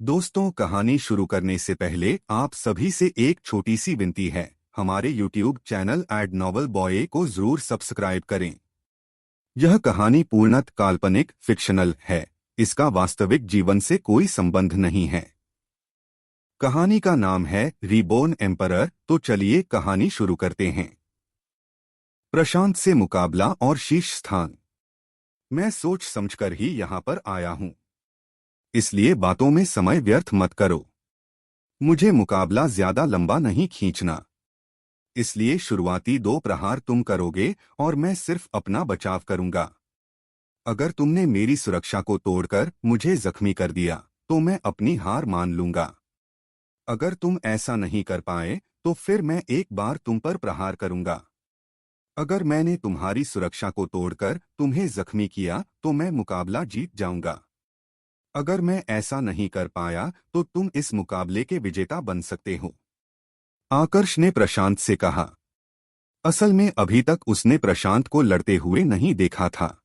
दोस्तों, कहानी शुरू करने से पहले आप सभी से एक छोटी सी विनती है। हमारे YouTube channel Ad Novel Boy को जरूर सब्सक्राइब करें। यह कहानी पूर्णतः काल्पनिक फिक्शनल है। इसका वास्तविक जीवन से कोई संबंध नहीं है। कहानी का नाम है रीबोर्न एम्परर। तो चलिए कहानी शुरू करते हैं। प्रशांत से मुकाबला और शीर्ष स्थान। मैं सोच समझकर ही यहाँ पर आया हूँ, इसलिए बातों में समय व्यर्थ मत करो। मुझे मुकाबला ज्यादा लंबा नहीं खींचना, इसलिए शुरुआती 2 प्रहार तुम करोगे और मैं सिर्फ अपना बचाव करूंगा। अगर तुमने मेरी सुरक्षा को तोड़कर मुझे जख्मी कर दिया तो मैं अपनी हार मान लूंगा। अगर तुम ऐसा नहीं कर पाए तो फिर मैं एक बार तुम पर प्रहार करूंगा। अगर मैंने तुम्हारी सुरक्षा को तोड़कर तुम्हें जख्मी किया तो मैं मुकाबला जीत जाऊंगा। अगर मैं ऐसा नहीं कर पाया तो तुम इस मुकाबले के विजेता बन सकते हो। आकर्ष ने प्रशांत से कहा। असल में अभी तक उसने प्रशांत को लड़ते हुए नहीं देखा था,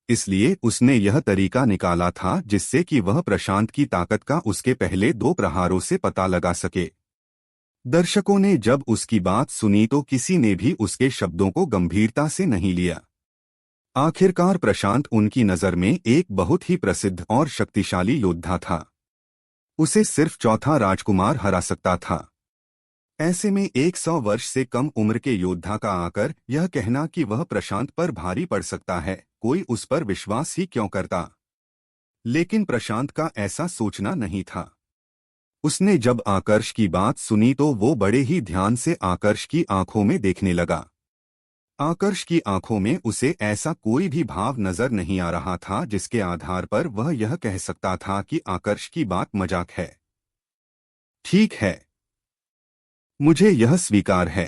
इसलिए उसने यह तरीका निकाला था जिससे कि वह प्रशांत की ताकत का उसके पहले 2 प्रहारों से पता लगा सके। दर्शकों ने जब उसकी बात सुनी तो किसी ने भी उसके शब्दों को गंभीरता से नहीं लिया। आखिरकार प्रशांत उनकी नज़र में एक बहुत ही प्रसिद्ध और शक्तिशाली योद्धा था। उसे सिर्फ चौथा राजकुमार हरा सकता था। ऐसे में 100 वर्ष से कम उम्र के योद्धा का आकर यह कहना कि वह प्रशांत पर भारी पड़ सकता है, कोई उस पर विश्वास ही क्यों करता। लेकिन प्रशांत का ऐसा सोचना नहीं था। उसने जब आकर्ष की बात सुनी तो वो बड़े ही ध्यान से आकर्ष की आंखों में देखने लगा। आकर्ष की आंखों में उसे ऐसा कोई भी भाव नजर नहीं आ रहा था जिसके आधार पर वह यह कह सकता था कि आकर्ष की बात मजाक है। ठीक है, मुझे यह स्वीकार है।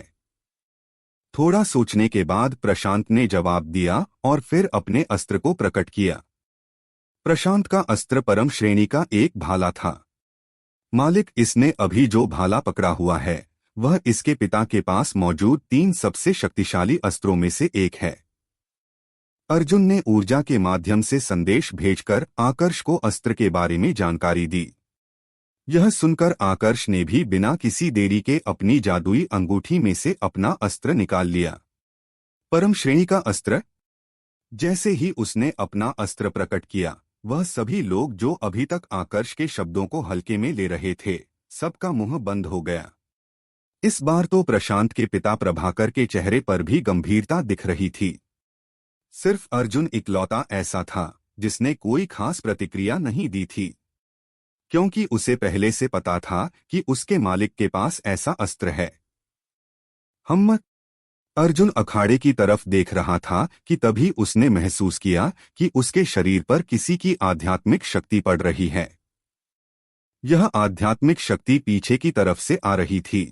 थोड़ा सोचने के बाद प्रशांत ने जवाब दिया और फिर अपने अस्त्र को प्रकट किया। प्रशांत का अस्त्र परम श्रेणी का एक भाला था। मालिक, इसने अभी जो भाला पकड़ा हुआ है वह इसके पिता के पास मौजूद 3 सबसे शक्तिशाली अस्त्रों में से एक है। अर्जुन ने ऊर्जा के माध्यम से संदेश भेजकर आकर्ष को अस्त्र के बारे में जानकारी दी। यह सुनकर आकर्ष ने भी बिना किसी देरी के अपनी जादुई अंगूठी में से अपना अस्त्र निकाल लिया। परम श्रेणी का अस्त्र। जैसे ही उसने अपना अस्त्र प्रकट किया, वह सभी लोग जो अभी तक आकर्ष के शब्दों को हल्के में ले रहे थे, सबका मुंह बंद हो गया। इस बार तो प्रशांत के पिता प्रभाकर के चेहरे पर भी गंभीरता दिख रही थी। सिर्फ अर्जुन इकलौता ऐसा था जिसने कोई खास प्रतिक्रिया नहीं दी थी, क्योंकि उसे पहले से पता था कि उसके मालिक के पास ऐसा अस्त्र है। हम अर्जुन अखाड़े की तरफ देख रहा था कि तभी उसने महसूस किया कि उसके शरीर पर किसी की आध्यात्मिक शक्ति पड़ रही है। यह आध्यात्मिक शक्ति पीछे की तरफ से आ रही थी।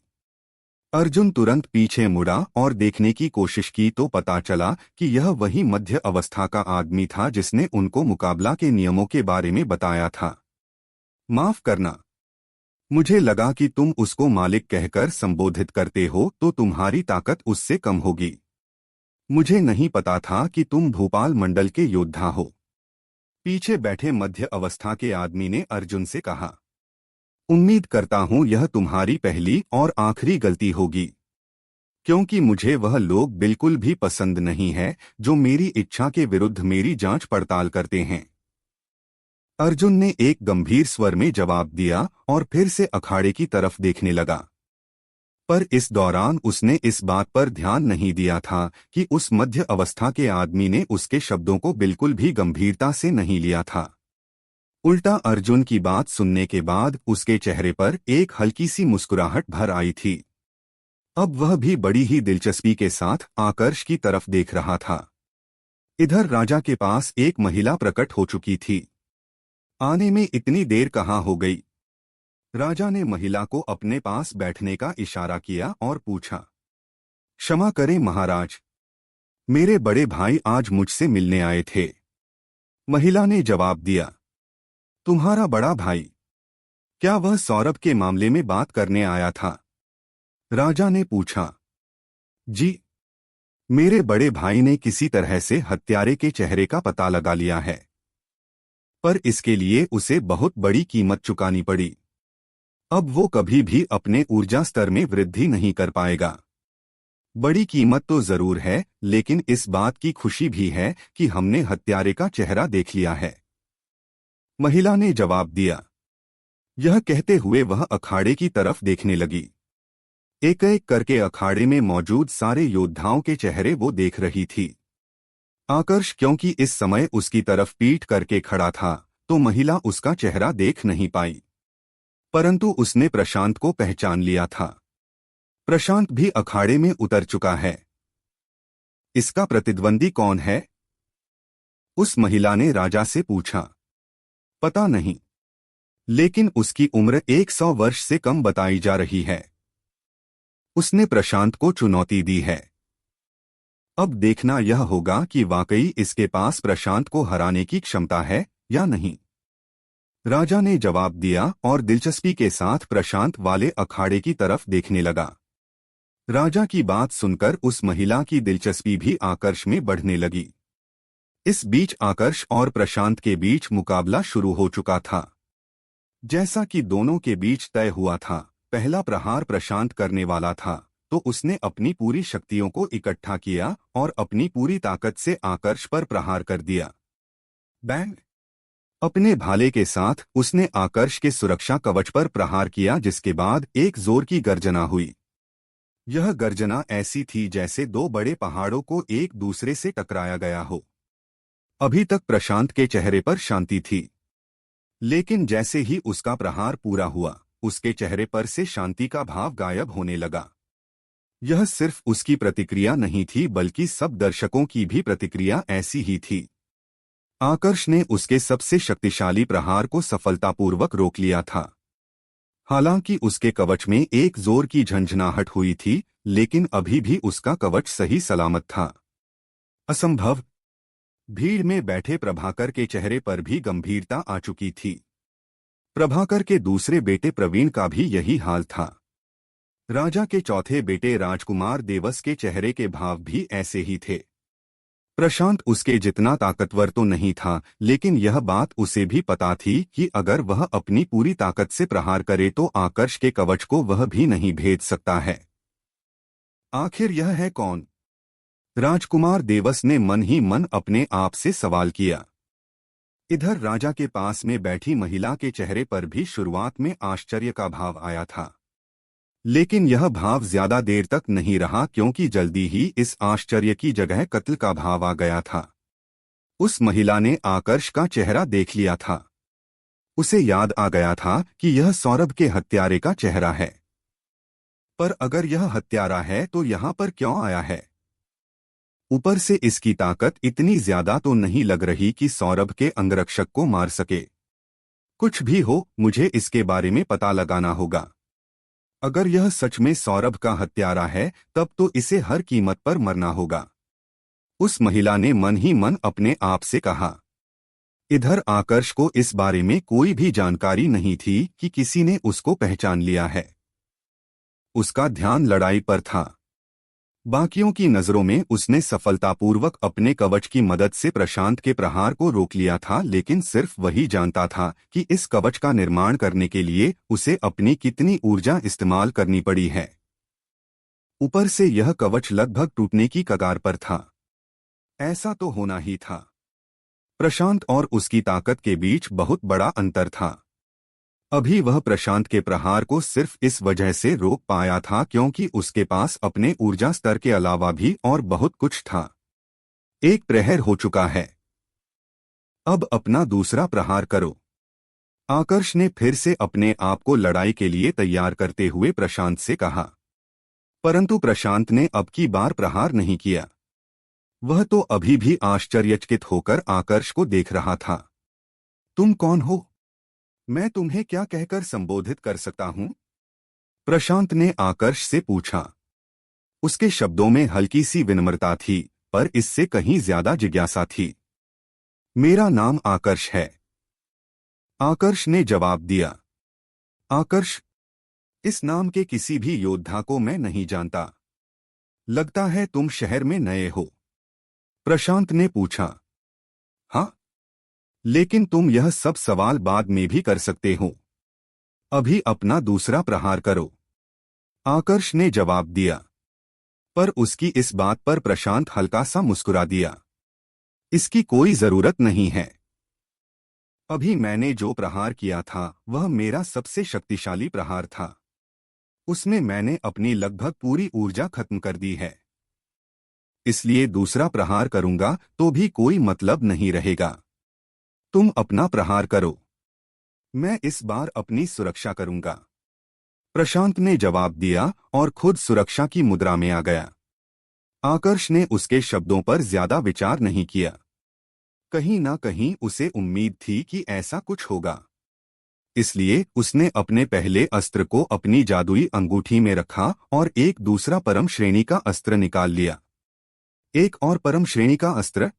अर्जुन तुरंत पीछे मुड़ा और देखने की कोशिश की तो पता चला कि यह वही मध्य अवस्था का आदमी था जिसने उनको मुकाबला के नियमों के बारे में बताया था। माफ करना, मुझे लगा कि तुम उसको मालिक कहकर संबोधित करते हो तो तुम्हारी ताकत उससे कम होगी। मुझे नहीं पता था कि तुम भोपाल मंडल के योद्धा हो। पीछे बैठे मध्य अवस्था के आदमी ने अर्जुन से कहा। उम्मीद करता हूं यह तुम्हारी पहली और आखिरी गलती होगी, क्योंकि मुझे वह लोग बिल्कुल भी पसंद नहीं है जो मेरी इच्छा के विरुद्ध मेरी जांच पड़ताल करते हैं। अर्जुन ने एक गंभीर स्वर में जवाब दिया और फिर से अखाड़े की तरफ देखने लगा। पर इस दौरान उसने इस बात पर ध्यान नहीं दिया था कि उस मध्य अवस्था के आदमी ने उसके शब्दों को बिल्कुल भी गंभीरता से नहीं लिया था। उल्टा अर्जुन की बात सुनने के बाद उसके चेहरे पर एक हल्की सी मुस्कुराहट भर आई थी। अब वह भी बड़ी ही दिलचस्पी के साथ आकर्ष की तरफ देख रहा था। इधर राजा के पास एक महिला प्रकट हो चुकी थी। आने में इतनी देर कहाँ हो गई? राजा ने महिला को अपने पास बैठने का इशारा किया और पूछा। क्षमा करें महाराज, मेरे बड़े भाई आज मुझसे मिलने आए थे। महिला ने जवाब दिया। तुम्हारा बड़ा भाई? क्या वह सौरभ के मामले में बात करने आया था? राजा ने पूछा। जी, मेरे बड़े भाई ने किसी तरह से हत्यारे के चेहरे का पता लगा लिया है। पर इसके लिए उसे बहुत बड़ी कीमत चुकानी पड़ी। अब वो कभी भी अपने ऊर्जा स्तर में वृद्धि नहीं कर पाएगा। बड़ी कीमत तो जरूर है, लेकिन इस बात की खुशी भी है कि हमने हत्यारे का चेहरा देख लिया है, महिला ने जवाब दिया। यह कहते हुए वह अखाड़े की तरफ देखने लगी। एक एक करके अखाड़े में मौजूद सारे योद्धाओं के चेहरे वो देख रही थी। आकर्ष क्योंकि इस समय उसकी तरफ पीठ करके खड़ा था, तो महिला उसका चेहरा देख नहीं पाई, परंतु उसने प्रशांत को पहचान लिया था। प्रशांत भी अखाड़े में उतर चुका है। इसका प्रतिद्वंदी कौन है? उस महिला ने राजा से पूछा। पता नहीं, लेकिन उसकी उम्र 100 वर्ष से कम बताई जा रही है। उसने प्रशांत को चुनौती दी है। अब देखना यह होगा कि वाकई इसके पास प्रशांत को हराने की क्षमता है या नहीं, राजा ने जवाब दिया और दिलचस्पी के साथ प्रशांत वाले अखाड़े की तरफ देखने लगा। राजा की बात सुनकर उस महिला की दिलचस्पी भी आकर्ष में बढ़ने लगी। इस बीच आकर्ष और प्रशांत के बीच मुकाबला शुरू हो चुका था। जैसा कि दोनों के बीच तय हुआ था, पहला प्रहार प्रशांत करने वाला था, तो उसने अपनी पूरी शक्तियों को इकट्ठा किया और अपनी पूरी ताकत से आकर्ष पर प्रहार कर दिया। बैंग! अपने भाले के साथ उसने आकर्ष के सुरक्षा कवच पर प्रहार किया, जिसके बाद एक जोर की गर्जना हुई। यह गर्जना ऐसी थी जैसे दो बड़े पहाड़ों को एक दूसरे से टकराया गया हो। अभी तक प्रशांत के चेहरे पर शांति थी, लेकिन जैसे ही उसका प्रहार पूरा हुआ, उसके चेहरे पर से शांति का भाव गायब होने लगा। यह सिर्फ उसकी प्रतिक्रिया नहीं थी, बल्कि सब दर्शकों की भी प्रतिक्रिया ऐसी ही थी। आकर्ष ने उसके सबसे शक्तिशाली प्रहार को सफलतापूर्वक रोक लिया था। हालांकि उसके कवच में एक जोर की झंझनाहट हुई थी, लेकिन अभी भी उसका कवच सही सलामत था। असंभव! भीड़ में बैठे प्रभाकर के चेहरे पर भी गंभीरता आ चुकी थी। प्रभाकर के दूसरे बेटे प्रवीण का भी यही हाल था। राजा के चौथे बेटे राजकुमार देवस के चेहरे के भाव भी ऐसे ही थे। प्रशांत उसके जितना ताकतवर तो नहीं था, लेकिन यह बात उसे भी पता थी कि अगर वह अपनी पूरी ताकत से प्रहार करे तो आकर्ष के कवच को वह भी नहीं भेद सकता है। आखिर यह है कौन? राजकुमार देवस ने मन ही मन अपने आप से सवाल किया। इधर राजा के पास में बैठी महिला के चेहरे पर भी शुरुआत में आश्चर्य का भाव आया था, लेकिन यह भाव ज्यादा देर तक नहीं रहा, क्योंकि जल्दी ही इस आश्चर्य की जगह कत्ल का भाव आ गया था। उस महिला ने आकर्ष का चेहरा देख लिया था। उसे याद आ गया था कि यह सौरभ के हत्यारे का चेहरा है। पर अगर यह हत्यारा है तो यहाँ पर क्यों आया है? ऊपर से इसकी ताकत इतनी ज्यादा तो नहीं लग रही कि सौरभ के अंगरक्षक को मार सके। कुछ भी हो, मुझे इसके बारे में पता लगाना होगा। अगर यह सच में सौरभ का हत्यारा है, तब तो इसे हर कीमत पर मरना होगा, उस महिला ने मन ही मन अपने आप से कहा। इधर आकर्ष को इस बारे में कोई भी जानकारी नहीं थी कि किसी ने उसको पहचान लिया है। उसका ध्यान लड़ाई पर था। बाकियों की नजरों में उसने सफलतापूर्वक अपने कवच की मदद से प्रशांत के प्रहार को रोक लिया था, लेकिन सिर्फ वही जानता था कि इस कवच का निर्माण करने के लिए उसे अपनी कितनी ऊर्जा इस्तेमाल करनी पड़ी है। ऊपर से यह कवच लगभग टूटने की कगार पर था। ऐसा तो होना ही था। प्रशांत और उसकी ताकत के बीच बहुत बड़ा अंतर था। अभी वह प्रशांत के प्रहार को सिर्फ इस वजह से रोक पाया था क्योंकि उसके पास अपने ऊर्जा स्तर के अलावा भी और बहुत कुछ था। एक प्रहर हो चुका है। अब अपना दूसरा प्रहार करो। आकर्ष ने फिर से अपने आप को लड़ाई के लिए तैयार करते हुए प्रशांत से कहा, परंतु प्रशांत ने अब की बार प्रहार नहीं किया। वह तो अभी भी आश्चर्यचकित होकर आकर्ष को देख रहा था। तुम कौन हो? मैं तुम्हें क्या कहकर संबोधित कर सकता हूं? प्रशांत ने आकर्ष से पूछा। उसके शब्दों में हल्की सी विनम्रता थी, पर इससे कहीं ज्यादा जिज्ञासा थी। मेरा नाम आकर्ष है, आकर्ष ने जवाब दिया। आकर्ष? इस नाम के किसी भी योद्धा को मैं नहीं जानता। लगता है तुम शहर में नए हो, प्रशांत ने पूछा। हाँ, लेकिन तुम यह सब सवाल बाद में भी कर सकते हो। अभी अपना दूसरा प्रहार करो, आकर्ष ने जवाब दिया। पर उसकी इस बात पर प्रशांत हल्का सा मुस्कुरा दिया। इसकी कोई जरूरत नहीं है। अभी मैंने जो प्रहार किया था वह मेरा सबसे शक्तिशाली प्रहार था। उसमें मैंने अपनी लगभग पूरी ऊर्जा खत्म कर दी है। इसलिए दूसरा प्रहार करूंगा तो भी कोई मतलब नहीं रहेगा। तुम अपना प्रहार करो, मैं इस बार अपनी सुरक्षा करूंगा, प्रशांत ने जवाब दिया और खुद सुरक्षा की मुद्रा में आ गया। आकर्ष ने उसके शब्दों पर ज्यादा विचार नहीं किया। कहीं ना कहीं उसे उम्मीद थी कि ऐसा कुछ होगा। इसलिए उसने अपने पहले अस्त्र को अपनी जादुई अंगूठी में रखा और एक दूसरा परम श्रेणी का अस्त्र निकाल लिया। एक और परम श्रेणी का अस्त्र?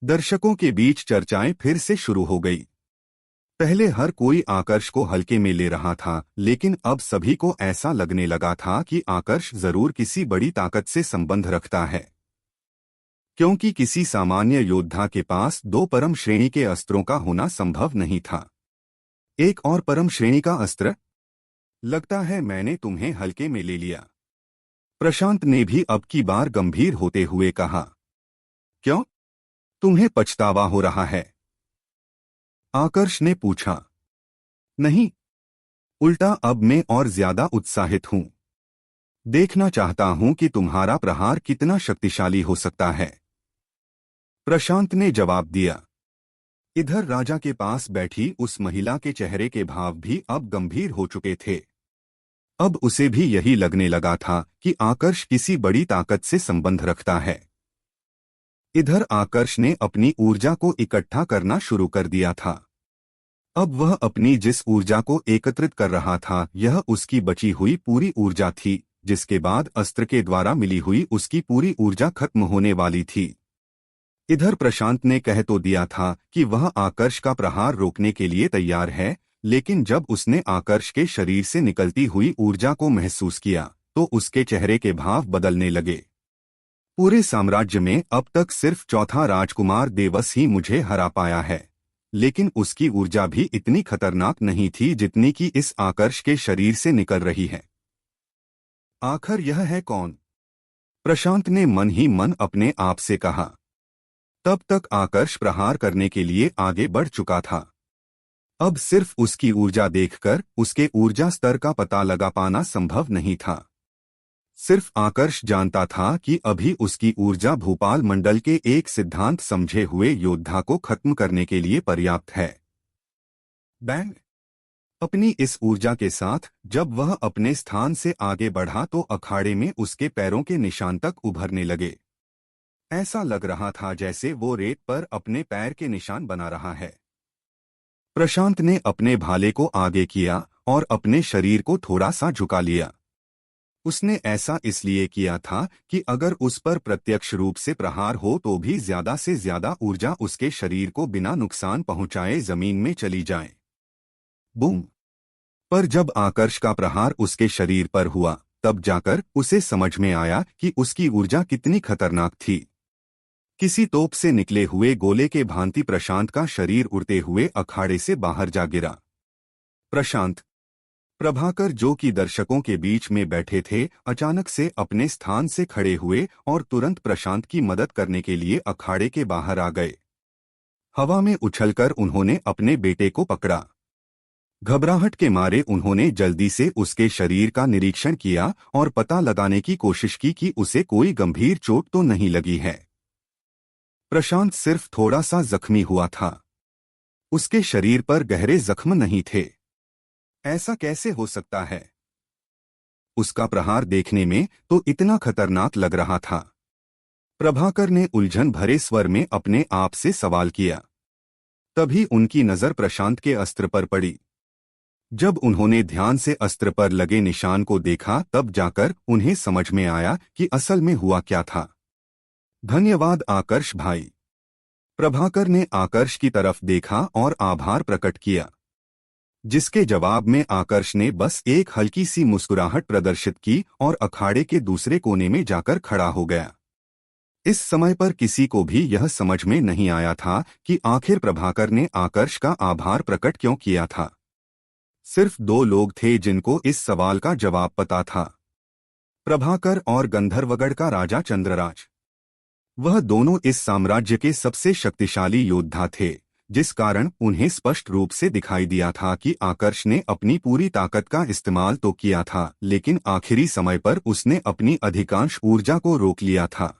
दर्शकों के बीच चर्चाएं फिर से शुरू हो गई। पहले हर कोई आकर्ष को हल्के में ले रहा था, लेकिन अब सभी को ऐसा लगने लगा था कि आकर्ष जरूर किसी बड़ी ताकत से संबंध रखता है, क्योंकि किसी सामान्य योद्धा के पास दो परम श्रेणी के अस्त्रों का होना संभव नहीं था। एक और परम श्रेणी का अस्त्र? लगता है मैंने तुम्हें हल्के में ले लिया, प्रशांत ने भी अब की बार गंभीर होते हुए कहा। क्यों? तुम्हें पछतावा हो रहा है? आकर्ष ने पूछा। नहीं, उल्टा अब मैं और ज्यादा उत्साहित हूं। देखना चाहता हूं कि तुम्हारा प्रहार कितना शक्तिशाली हो सकता है, प्रशांत ने जवाब दिया। इधर राजा के पास बैठी उस महिला के चेहरे के भाव भी अब गंभीर हो चुके थे। अब उसे भी यही लगने लगा था कि आकर्ष किसी बड़ी ताकत से संबंध रखता है। इधर आकर्ष ने अपनी ऊर्जा को इकट्ठा करना शुरू कर दिया था। अब वह अपनी जिस ऊर्जा को एकत्रित कर रहा था यह उसकी बची हुई पूरी ऊर्जा थी, जिसके बाद अस्त्र के द्वारा मिली हुई उसकी पूरी ऊर्जा खत्म होने वाली थी। इधर प्रशांत ने कह तो दिया था कि वह आकर्ष का प्रहार रोकने के लिए तैयार है, लेकिन जब उसने आकर्ष के शरीर से निकलती हुई ऊर्जा को महसूस किया तो उसके चेहरे के भाव बदलने लगे। पूरे साम्राज्य में अब तक सिर्फ चौथा राजकुमार देवस ही मुझे हरा पाया है, लेकिन उसकी ऊर्जा भी इतनी खतरनाक नहीं थी जितनी कि इस आकर्ष के शरीर से निकल रही है। आखिर यह है कौन? प्रशांत ने मन ही मन अपने आप से कहा। तब तक आकर्ष प्रहार करने के लिए आगे बढ़ चुका था। अब सिर्फ उसकी ऊर्जा देखकर उसके ऊर्जा स्तर का पता लगा पाना संभव नहीं था। सिर्फ आकर्ष जानता था कि अभी उसकी ऊर्जा भूपाल मंडल के एक सिद्धांत समझे हुए योद्धा को खत्म करने के लिए पर्याप्त है। बैंग! अपनी इस ऊर्जा के साथ जब वह अपने स्थान से आगे बढ़ा तो अखाड़े में उसके पैरों के निशान तक उभरने लगे। ऐसा लग रहा था जैसे वो रेत पर अपने पैर के निशान बना रहा है। प्रशांत ने अपने भाले को आगे किया और अपने शरीर को थोड़ा सा झुका लिया। उसने ऐसा इसलिए किया था कि अगर उस पर प्रत्यक्ष रूप से प्रहार हो तो भी ज्यादा से ज्यादा ऊर्जा उसके शरीर को बिना नुकसान पहुंचाए जमीन में चली जाए। बूम! पर जब आकर्ष का प्रहार उसके शरीर पर हुआ तब जाकर उसे समझ में आया कि उसकी ऊर्जा कितनी खतरनाक थी। किसी तोप से निकले हुए गोले के भांति प्रशांत का शरीर उड़ते हुए अखाड़े से बाहर जा गिरा। प्रशांत! प्रभाकर जो कि दर्शकों के बीच में बैठे थे अचानक से अपने स्थान से खड़े हुए और तुरंत प्रशांत की मदद करने के लिए अखाड़े के बाहर आ गए। हवा में उछलकर उन्होंने अपने बेटे को पकड़ा। घबराहट के मारे उन्होंने जल्दी से उसके शरीर का निरीक्षण किया और पता लगाने की कोशिश की कि उसे कोई गंभीर चोट तो नहीं लगी है। प्रशांत सिर्फ थोड़ा सा जख्मी हुआ था, उसके शरीर पर गहरे जख्म नहीं थे। ऐसा कैसे हो सकता है? उसका प्रहार देखने में तो इतना खतरनाक लग रहा था। प्रभाकर ने उलझन भरे स्वर में अपने आप से सवाल किया। तभी उनकी नजर प्रशांत के अस्त्र पर पड़ी। जब उन्होंने ध्यान से अस्त्र पर लगे निशान को देखा तब जाकर उन्हें समझ में आया कि असल में हुआ क्या था। धन्यवाद आकर्ष भाई, प्रभाकर ने आकर्ष की तरफ देखा और आभार प्रकट किया, जिसके जवाब में आकर्ष ने बस एक हल्की सी मुस्कुराहट प्रदर्शित की और अखाड़े के दूसरे कोने में जाकर खड़ा हो गया। इस समय पर किसी को भी यह समझ में नहीं आया था कि आखिर प्रभाकर ने आकर्ष का आभार प्रकट क्यों किया था। सिर्फ दो लोग थे जिनको इस सवाल का जवाब पता था, प्रभाकर और गंधर्वगढ़ का राजा चंद्रराज। वह दोनों इस साम्राज्य के सबसे शक्तिशाली योद्धा थे, जिस कारण उन्हें स्पष्ट रूप से दिखाई दिया था कि आकर्ष ने अपनी पूरी ताकत का इस्तेमाल तो किया था, लेकिन आखिरी समय पर उसने अपनी अधिकांश ऊर्जा को रोक लिया था,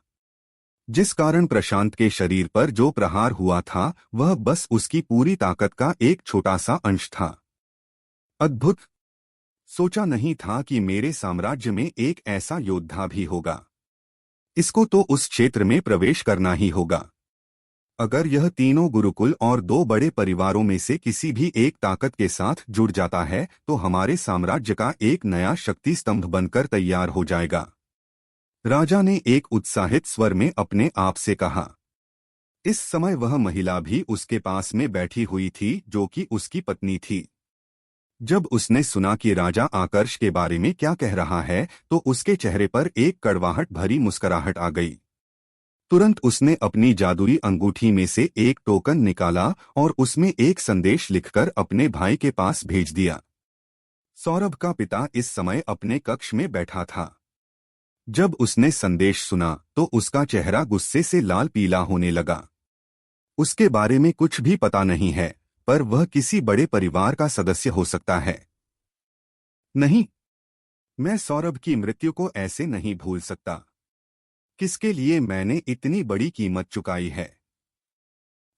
जिस कारण प्रशांत के शरीर पर जो प्रहार हुआ था वह बस उसकी पूरी ताकत का एक छोटा सा अंश था। अद्भुत! सोचा नहीं था कि मेरे साम्राज्य में एक ऐसा योद्धा भी होगा। इसको तो उस क्षेत्र में प्रवेश करना ही होगा। अगर यह तीनों गुरुकुल और दो बड़े परिवारों में से किसी भी एक ताकत के साथ जुड़ जाता है तो हमारे साम्राज्य का एक नया शक्ति स्तंभ बनकर तैयार हो जाएगा। राजा ने एक उत्साहित स्वर में अपने आप से कहा। इस समय वह महिला भी उसके पास में बैठी हुई थी जो कि उसकी पत्नी थी। जब उसने सुना कि राजा आकर्ष के बारे में क्या कह रहा है तो उसके चेहरे पर एक कड़वाहट भरी मुस्कुराहट आ गई। तुरंत उसने अपनी जादुई अंगूठी में से एक टोकन निकाला और उसमें एक संदेश लिखकर अपने भाई के पास भेज दिया। सौरभ का पिता इस समय अपने कक्ष में बैठा था। जब उसने संदेश सुना तो उसका चेहरा गुस्से से लाल पीला होने लगा। उसके बारे में कुछ भी पता नहीं है, पर वह किसी बड़े परिवार का सदस्य हो सकता है। नहीं, मैं सौरभ की मृत्यु को ऐसे नहीं भूल सकता। किसके लिए मैंने इतनी बड़ी कीमत चुकाई है।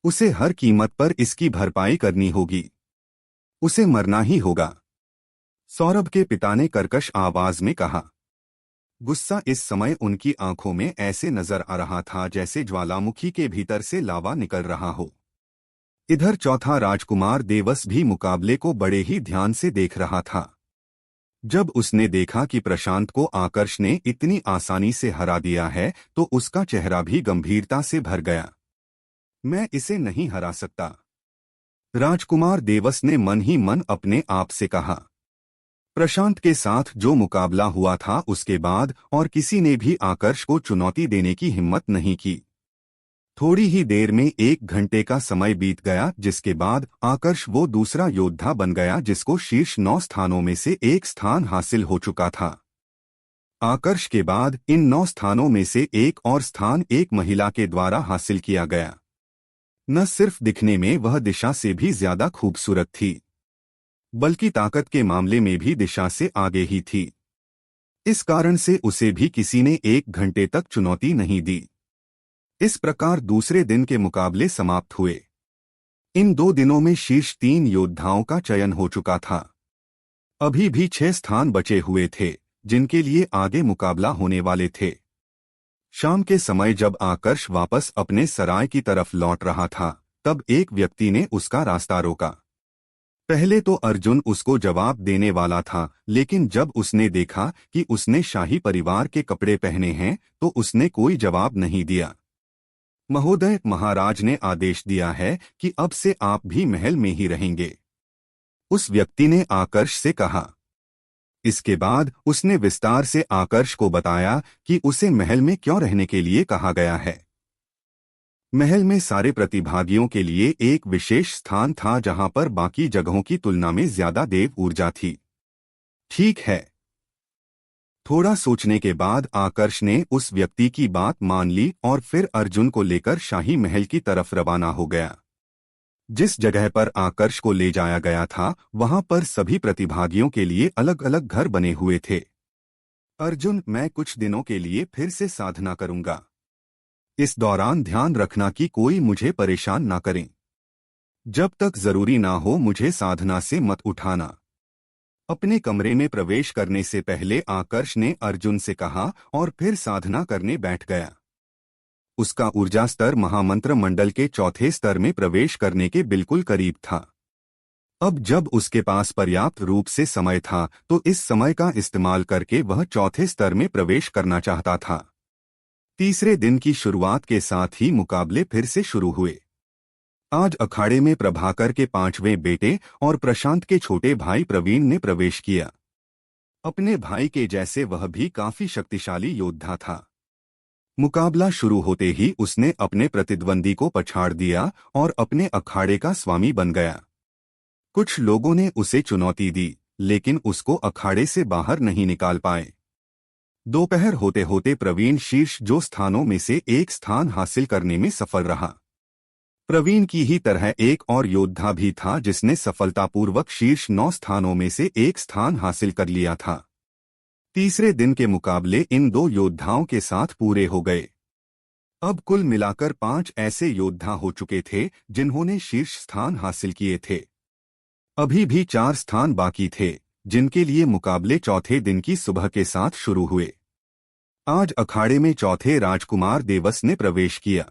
उसे हर कीमत पर इसकी भरपाई करनी होगी। उसे मरना ही होगा। सौरभ के पिता ने कर्कश आवाज में कहा। गुस्सा इस समय उनकी आंखों में ऐसे नजर आ रहा था जैसे ज्वालामुखी के भीतर से लावा निकल रहा हो। इधर चौथा राजकुमार देवस भी मुकाबले को बड़े ही ध्यान से देख रहा था। जब उसने देखा कि प्रशांत को आकर्ष ने इतनी आसानी से हरा दिया है तो उसका चेहरा भी गंभीरता से भर गया। मैं इसे नहीं हरा सकता, राजकुमार देवस ने मन ही मन अपने आप से कहा। प्रशांत के साथ जो मुकाबला हुआ था उसके बाद और किसी ने भी आकर्ष को चुनौती देने की हिम्मत नहीं की। थोड़ी ही देर में 1 घंटे का समय बीत गया, जिसके बाद आकर्ष वो दूसरा योद्धा बन गया जिसको शीर्ष 9 स्थानों में से एक स्थान हासिल हो चुका था। आकर्ष के बाद इन 9 स्थानों में से एक और स्थान एक महिला के द्वारा हासिल किया गया। न सिर्फ दिखने में वह दिशा से भी ज्यादा खूबसूरत थी, बल्कि ताकत के मामले में भी दिशा से आगे ही थी। इस कारण से उसे भी किसी ने 1 घंटे तक चुनौती नहीं दी। इस प्रकार दूसरे दिन के मुकाबले समाप्त हुए। इन 2 दिनों में शीर्ष 3 योद्धाओं का चयन हो चुका था। अभी भी 6 स्थान बचे हुए थे जिनके लिए आगे मुकाबला होने वाले थे। शाम के समय जब आकर्ष वापस अपने सराय की तरफ लौट रहा था तब एक व्यक्ति ने उसका रास्ता रोका। पहले तो अर्जुन उसको जवाब देने वाला था, लेकिन जब उसने देखा कि उसने शाही परिवार के कपड़े पहने हैं तो उसने कोई जवाब नहीं दिया। महोदय, महाराज ने आदेश दिया है कि अब से आप भी महल में ही रहेंगे, उस व्यक्ति ने आकर्ष से कहा। इसके बाद उसने विस्तार से आकर्ष को बताया कि उसे महल में क्यों रहने के लिए कहा गया है। महल में सारे प्रतिभागियों के लिए एक विशेष स्थान था जहां पर बाकी जगहों की तुलना में ज्यादा देव ऊर्जा थी। ठीक है। थोड़ा सोचने के बाद आकर्ष ने उस व्यक्ति की बात मान ली और फिर अर्जुन को लेकर शाही महल की तरफ रवाना हो गया। जिस जगह पर आकर्ष को ले जाया गया था वहां पर सभी प्रतिभागियों के लिए अलग अलग घर बने हुए थे। अर्जुन, मैं कुछ दिनों के लिए फिर से साधना करूंगा। इस दौरान ध्यान रखना कि कोई मुझे परेशान ना करें। जब तक जरूरी ना हो मुझे साधना से मत उठाना। अपने कमरे में प्रवेश करने से पहले आकर्ष ने अर्जुन से कहा और फिर साधना करने बैठ गया। उसका ऊर्जा स्तर महामंत्र मंडल के चौथे स्तर में प्रवेश करने के बिल्कुल करीब था। अब जब उसके पास पर्याप्त रूप से समय था तो इस समय का इस्तेमाल करके वह चौथे स्तर में प्रवेश करना चाहता था। तीसरे दिन की शुरुआत के साथ ही मुकाबले फिर से शुरू हुए। आज अखाड़े में प्रभाकर के 5वें बेटे और प्रशांत के छोटे भाई प्रवीण ने प्रवेश किया। अपने भाई के जैसे वह भी काफी शक्तिशाली योद्धा था। मुकाबला शुरू होते ही उसने अपने प्रतिद्वंदी को पछाड़ दिया और अपने अखाड़े का स्वामी बन गया। कुछ लोगों ने उसे चुनौती दी, लेकिन उसको अखाड़े से बाहर नहीं निकाल पाए। दोपहर होते होते प्रवीण शीर्ष जो स्थानों में से एक स्थान हासिल करने में सफल रहा। प्रवीण की ही तरह एक और योद्धा भी था जिसने सफलतापूर्वक शीर्ष 9 स्थानों में से एक स्थान हासिल कर लिया था। तीसरे दिन के मुकाबले इन 2 योद्धाओं के साथ पूरे हो गए। अब कुल मिलाकर 5 ऐसे योद्धा हो चुके थे जिन्होंने शीर्ष स्थान हासिल किए थे। अभी भी 4 स्थान बाकी थे, जिनके लिए मुकाबले चौथे दिन की सुबह के साथ शुरू हुए। आज अखाड़े में चौथे राजकुमार देवस ने प्रवेश किया।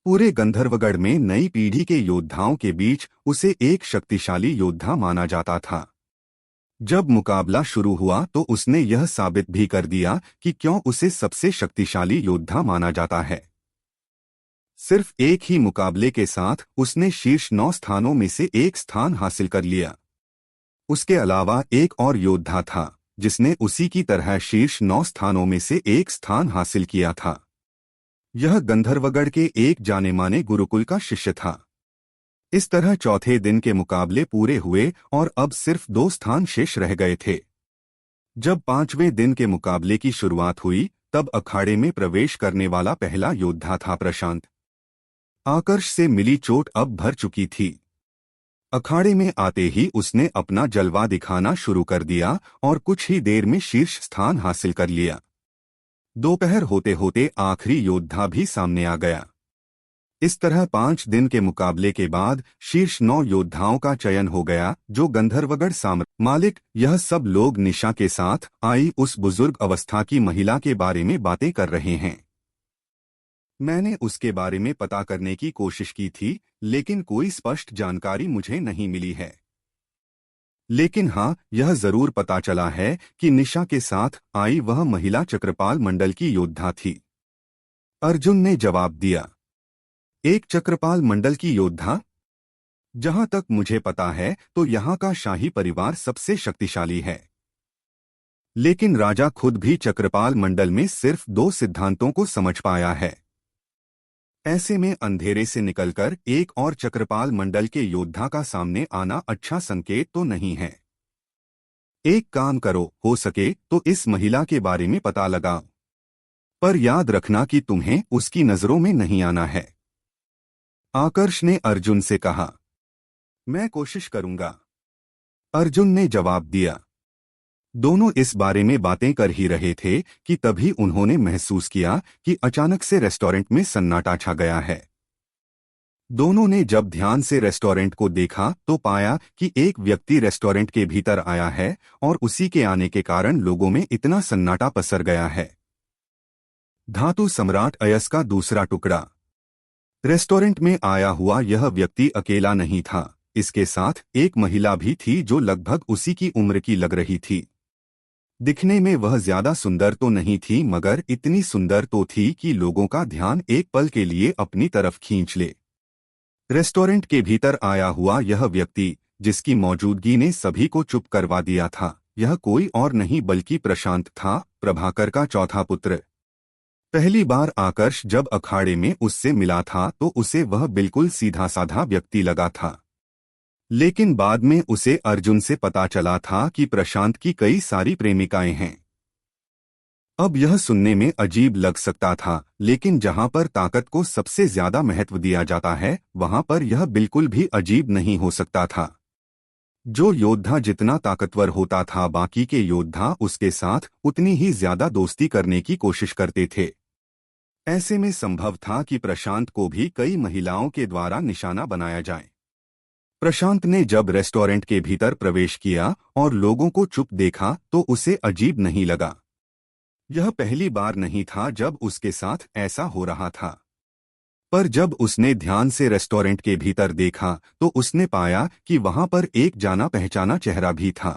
पूरे गंधर्वगढ़ में नई पीढ़ी के योद्धाओं के बीच उसे एक शक्तिशाली योद्धा माना जाता था। जब मुकाबला शुरू हुआ तो उसने यह साबित भी कर दिया कि क्यों उसे सबसे शक्तिशाली योद्धा माना जाता है। सिर्फ एक ही मुकाबले के साथ उसने शीर्ष 9 स्थानों में से एक स्थान हासिल कर लिया। उसके अलावा एक और योद्धा था जिसने उसी की तरह शीर्ष 9 स्थानों में से एक स्थान हासिल किया था। यह गंधर्वगढ़ के एक जाने-माने गुरुकुल का शिष्य था। इस तरह चौथे दिन के मुकाबले पूरे हुए और अब सिर्फ 2 स्थान शेष रह गए थे। जब 5वें दिन के मुकाबले की शुरुआत हुई तब अखाड़े में प्रवेश करने वाला पहला योद्धा था प्रशांत। आकर्ष से मिली चोट अब भर चुकी थी। अखाड़े में आते ही उसने अपना जलवा दिखाना शुरू कर दिया और कुछ ही देर में शीर्ष स्थान हासिल कर लिया। दोपहर होते होते आखिरी योद्धा भी सामने आ गया। इस तरह 5 दिन के मुकाबले के बाद शीर्ष 9 योद्धाओं का चयन हो गया जो गंधर्वगढ़ मालिक। यह सब लोग निशा के साथ आई उस बुजुर्ग अवस्था की महिला के बारे में बातें कर रहे हैं। मैंने उसके बारे में पता करने की कोशिश की थी, लेकिन कोई स्पष्ट जानकारी मुझे नहीं मिली है। लेकिन हाँ, यह जरूर पता चला है कि निशा के साथ आई वह महिला चक्रपाल मंडल की योद्धा थी। अर्जुन ने जवाब दिया, एक चक्रपाल मंडल की योद्धा? जहां तक मुझे पता है तो यहाँ का शाही परिवार सबसे शक्तिशाली है। लेकिन राजा खुद भी चक्रपाल मंडल में सिर्फ 2 सिद्धांतों को समझ पाया है। ऐसे में अंधेरे से निकलकर एक और चक्रपाल मंडल के योद्धा का सामने आना अच्छा संकेत तो नहीं है। एक काम करो, हो सके तो इस महिला के बारे में पता लगाओ, पर याद रखना कि तुम्हें उसकी नजरों में नहीं आना है। आकर्ष ने अर्जुन से कहा। मैं कोशिश करूंगा, अर्जुन ने जवाब दिया। दोनों इस बारे में बातें कर ही रहे थे कि तभी उन्होंने महसूस किया कि अचानक से रेस्टोरेंट में सन्नाटा छा गया है। दोनों ने जब ध्यान से रेस्टोरेंट को देखा तो पाया कि एक व्यक्ति रेस्टोरेंट के भीतर आया है और उसी के आने के कारण लोगों में इतना सन्नाटा पसर गया है। धातु सम्राट अयस का दूसरा टुकड़ा। रेस्टोरेंट में आया हुआ यह व्यक्ति अकेला नहीं था, इसके साथ एक महिला भी थी जो लगभग उसी की उम्र की लग रही थी। दिखने में वह ज्यादा सुंदर तो नहीं थी, मगर इतनी सुंदर तो थी कि लोगों का ध्यान एक पल के लिए अपनी तरफ खींच ले। रेस्टोरेंट के भीतर आया हुआ यह व्यक्ति, जिसकी मौजूदगी ने सभी को चुप करवा दिया था, यह कोई और नहीं बल्कि प्रशांत था, प्रभाकर का चौथा पुत्र। पहली बार आकर्ष जब अखाड़े में उससे मिला था तो उसे वह बिल्कुल सीधा साधा व्यक्ति लगा था, लेकिन बाद में उसे अर्जुन से पता चला था कि प्रशांत की कई सारी प्रेमिकाएं हैं। अब यह सुनने में अजीब लग सकता था, लेकिन जहां पर ताकत को सबसे ज्यादा महत्व दिया जाता है वहां पर यह बिल्कुल भी अजीब नहीं हो सकता था। जो योद्धा जितना ताकतवर होता था, बाकी के योद्धा उसके साथ उतनी ही ज्यादा दोस्ती करने की कोशिश करते थे। ऐसे में संभव था कि प्रशांत को भी कई महिलाओं के द्वारा निशाना बनाया जाए। प्रशांत ने जब रेस्टोरेंट के भीतर प्रवेश किया और लोगों को चुप देखा तो उसे अजीब नहीं लगा। यह पहली बार नहीं था जब उसके साथ ऐसा हो रहा था, पर जब उसने ध्यान से रेस्टोरेंट के भीतर देखा तो उसने पाया कि वहां पर एक जाना पहचाना चेहरा भी था।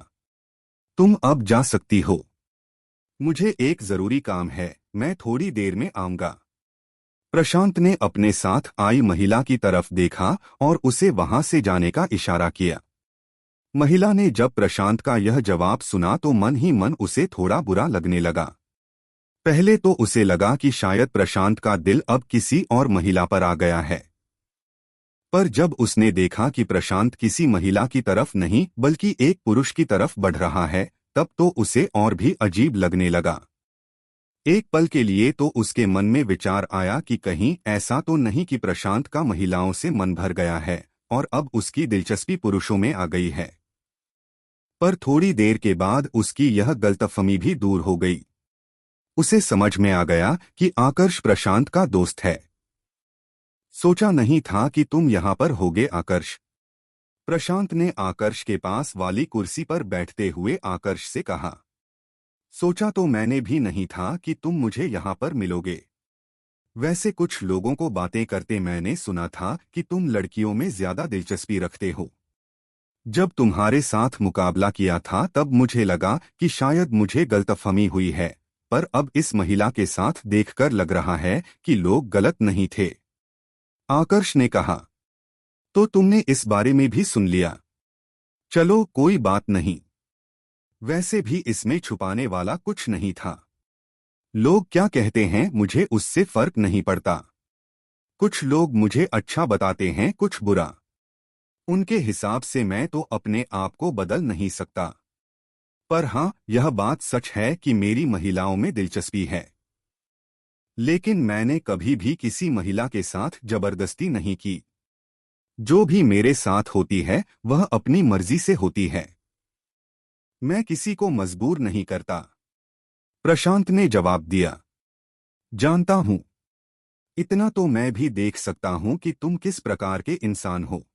तुम अब जा सकती हो, मुझे एक जरूरी काम है, मैं थोड़ी देर में आऊंगा। प्रशांत ने अपने साथ आई महिला की तरफ देखा और उसे वहां से जाने का इशारा किया। महिला ने जब प्रशांत का यह जवाब सुना तो मन ही मन उसे थोड़ा बुरा लगने लगा। पहले तो उसे लगा कि शायद प्रशांत का दिल अब किसी और महिला पर आ गया है, पर जब उसने देखा कि प्रशांत किसी महिला की तरफ नहीं बल्कि एक पुरुष की तरफ बढ़ रहा है, तब तो उसे और भी अजीब लगने लगा। एक पल के लिए तो उसके मन में विचार आया कि कहीं ऐसा तो नहीं कि प्रशांत का महिलाओं से मन भर गया है और अब उसकी दिलचस्पी पुरुषों में आ गई है। पर थोड़ी देर के बाद उसकी यह गलतफहमी भी दूर हो गई। उसे समझ में आ गया कि आकर्ष प्रशांत का दोस्त है। सोचा नहीं था कि तुम यहाँ पर होगे आकर्ष। प्रशांत ने आकर्ष के पास वाली कुर्सी पर बैठते हुए आकर्ष से कहा। सोचा तो मैंने भी नहीं था कि तुम मुझे यहाँ पर मिलोगे। वैसे कुछ लोगों को बातें करते मैंने सुना था कि तुम लड़कियों में ज्यादा दिलचस्पी रखते हो। जब तुम्हारे साथ मुकाबला किया था तब मुझे लगा कि शायद मुझे गलतफहमी हुई है, पर अब इस महिला के साथ देखकर लग रहा है कि लोग गलत नहीं थे। आकर्ष ने कहा। तो तुमने इस बारे में भी सुन लिया। चलो कोई बात नहीं। वैसे भी इसमें छुपाने वाला कुछ नहीं था। लोग क्या कहते हैं मुझे उससे फर्क नहीं पड़ता। कुछ लोग मुझे अच्छा बताते हैं, कुछ बुरा। उनके हिसाब से मैं तो अपने आप को बदल नहीं सकता। पर हाँ, यह बात सच है कि मेरी महिलाओं में दिलचस्पी है, लेकिन मैंने कभी भी किसी महिला के साथ जबरदस्ती नहीं की। जो भी मेरे साथ होती है वह अपनी मर्जी से होती है। मैं किसी को मजबूर नहीं करता। प्रशांत ने जवाब दिया। जानता हूं। इतना तो मैं भी देख सकता हूं कि तुम किस प्रकार के इंसान हो,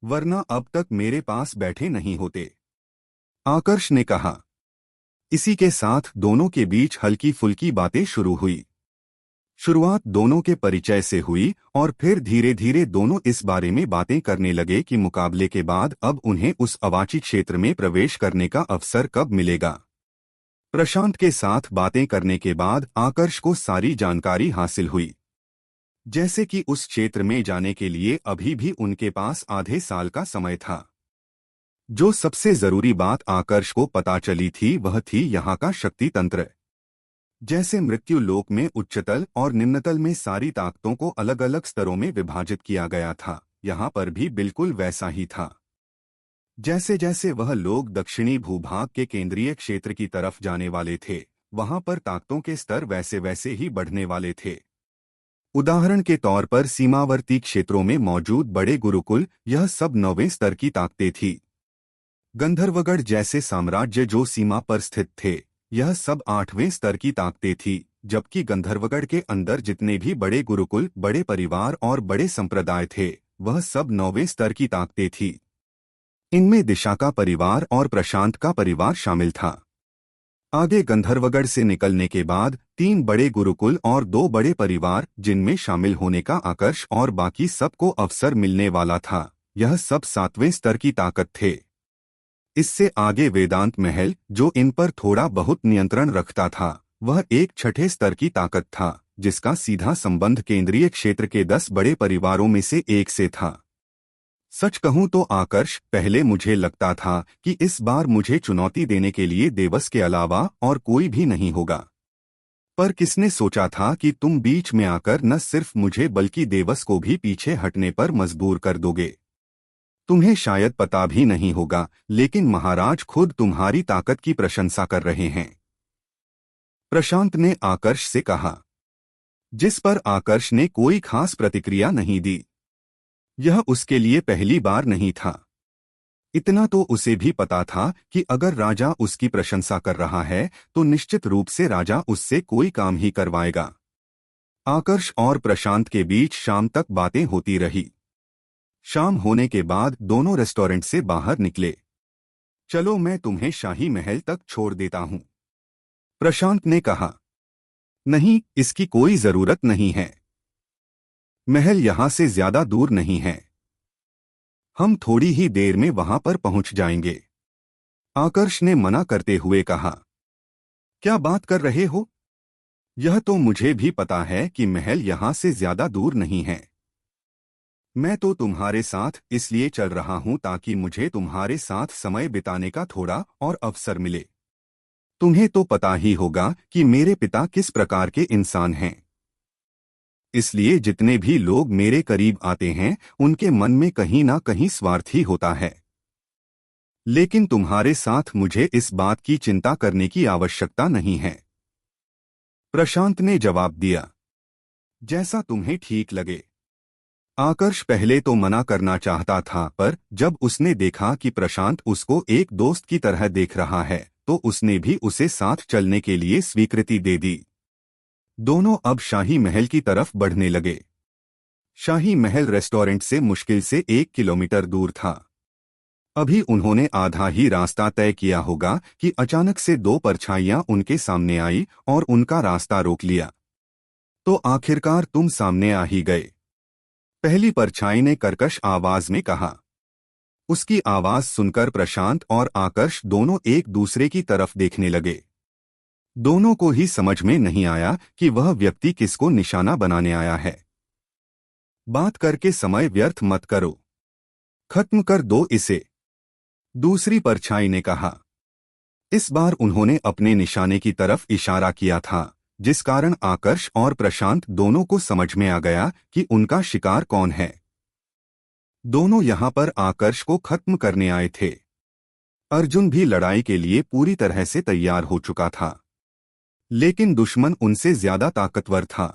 वरना अब तक मेरे पास बैठे नहीं होते। आकर्ष ने कहा। इसी के साथ दोनों के बीच हल्की फुल्की बातें शुरू हुई। शुरुआत दोनों के परिचय से हुई और फिर धीरे धीरे दोनों इस बारे में बातें करने लगे कि मुकाबले के बाद अब उन्हें उस अवाची क्षेत्र में प्रवेश करने का अवसर कब मिलेगा। प्रशांत के साथ बातें करने के बाद आकर्ष को सारी जानकारी हासिल हुई, जैसे कि उस क्षेत्र में जाने के लिए अभी भी उनके पास आधे साल का समय था। जो सबसे जरूरी बात आकर्ष को पता चली थी वह थी यहाँ का शक्ति तंत्र। जैसे मृत्यु लोक में उच्चतल और निम्नतल में सारी ताकतों को अलग अलग स्तरों में विभाजित किया गया था, यहाँ पर भी बिल्कुल वैसा ही था। जैसे जैसे वह लोग दक्षिणी भूभाग के केंद्रीय क्षेत्र की तरफ जाने वाले थे, वहां पर ताकतों के स्तर वैसे वैसे ही बढ़ने वाले थे। उदाहरण के तौर पर सीमावर्ती क्षेत्रों में मौजूद बड़े गुरुकुल, यह सब 9वें स्तर की ताकतें थी। गंधर्वगढ़ जैसे साम्राज्य जो सीमा पर स्थित थे, यह सब 8वें स्तर की ताकतें थी, जबकि गंधर्वगढ़ के अंदर जितने भी बड़े गुरुकुल, बड़े परिवार और बड़े संप्रदाय थे, वह सब 9वें स्तर की ताकतें थी। इनमें दिशा का परिवार और प्रशांत का परिवार शामिल था। आगे गंधर्वगढ़ से निकलने के बाद 3 बड़े गुरुकुल और 2 बड़े परिवार, जिनमें शामिल होने का आकर्ष और बाकी सबको अवसर मिलने वाला था, यह सब 7वें स्तर की ताकत थे। इससे आगे वेदांत महल, जो इन पर थोड़ा बहुत नियंत्रण रखता था, वह एक 6ठे स्तर की ताकत था, जिसका सीधा संबंध केंद्रीय क्षेत्र के 10 बड़े परिवारों में से एक से था। सच कहूं तो आकर्ष, पहले मुझे लगता था कि इस बार मुझे चुनौती देने के लिए देवस के अलावा और कोई भी नहीं होगा। पर किसने सोचा था कि तुम बीच में आकर न सिर्फ मुझे बल्कि देवस को भी पीछे हटने पर मजबूर कर दोगे। तुम्हें शायद पता भी नहीं होगा, लेकिन महाराज खुद तुम्हारी ताकत की प्रशंसा कर रहे हैं। प्रशांत ने आकर्ष से कहा, जिस पर आकर्ष ने कोई खास प्रतिक्रिया नहीं दी। यह उसके लिए पहली बार नहीं था। इतना तो उसे भी पता था कि अगर राजा उसकी प्रशंसा कर रहा है तो निश्चित रूप से राजा उससे कोई काम ही करवाएगा। आकर्ष और प्रशांत के बीच शाम तक बातें होती रही। शाम होने के बाद दोनों रेस्टोरेंट से बाहर निकले। चलो मैं तुम्हें शाही महल तक छोड़ देता हूं, प्रशांत ने कहा। नहीं, इसकी कोई जरूरत नहीं है। महल यहां से ज्यादा दूर नहीं है। हम थोड़ी ही देर में वहां पर पहुंच जाएंगे, आकर्ष ने मना करते हुए कहा। क्या बात कर रहे हो? यह तो मुझे भी पता है कि महल यहां से ज्यादा दूर नहीं है। मैं तो तुम्हारे साथ इसलिए चल रहा हूं ताकि मुझे तुम्हारे साथ समय बिताने का थोड़ा और अवसर मिले। तुम्हें तो पता ही होगा कि मेरे पिता किस प्रकार के इंसान हैं। इसलिए जितने भी लोग मेरे करीब आते हैं उनके मन में कहीं ना कहीं स्वार्थ ही होता है। लेकिन तुम्हारे साथ मुझे इस बात की चिंता करने की आवश्यकता नहीं है। प्रशांत ने जवाब दिया, जैसा तुम्हें ठीक लगे। आकर्ष पहले तो मना करना चाहता था, पर जब उसने देखा कि प्रशांत उसको एक दोस्त की तरह देख रहा है तो उसने भी उसे साथ चलने के लिए स्वीकृति दे दी। दोनों अब शाही महल की तरफ बढ़ने लगे। शाही महल रेस्टोरेंट से मुश्किल से 1 किलोमीटर दूर था। अभी उन्होंने आधा ही रास्ता तय किया होगा कि अचानक से दो परछाइयां उनके सामने आई और उनका रास्ता रोक लिया। तो आखिरकार तुम सामने आ ही गए, पहली परछाई ने कर्कश आवाज में कहा। उसकी आवाज सुनकर प्रशांत और आकर्ष दोनों एक दूसरे की तरफ देखने लगे। दोनों को ही समझ में नहीं आया कि वह व्यक्ति किसको निशाना बनाने आया है। बात करके समय व्यर्थ मत करो, खत्म कर दो इसे, दूसरी परछाई ने कहा। इस बार उन्होंने अपने निशाने की तरफ इशारा किया था, जिस कारण आकर्ष और प्रशांत दोनों को समझ में आ गया कि उनका शिकार कौन है। दोनों यहां पर आकर्ष को खत्म करने आए थे। अर्जुन भी लड़ाई के लिए पूरी तरह से तैयार हो चुका था, लेकिन दुश्मन उनसे ज्यादा ताकतवर था।